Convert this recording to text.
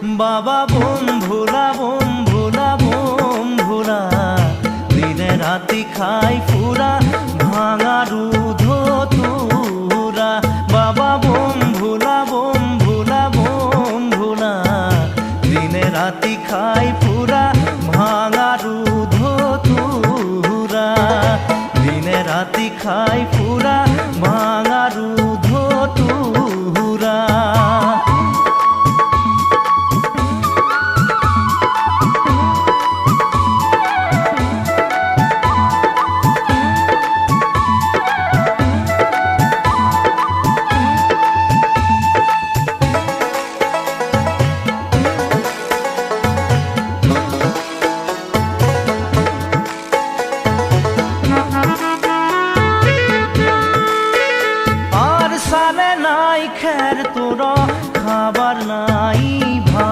বাবা বোম ভোলা বোম ভোলা বোম ভোলা, দিনে রাতি খাই ফুরা ভাঙা রুধ তুরা। বাবা বোম ভোলা বোম ভোলা বোম ভোলা, দিনে রাতি খাই ফুরা ভাঙা রুধ তুরা। দিনে রাতি খাই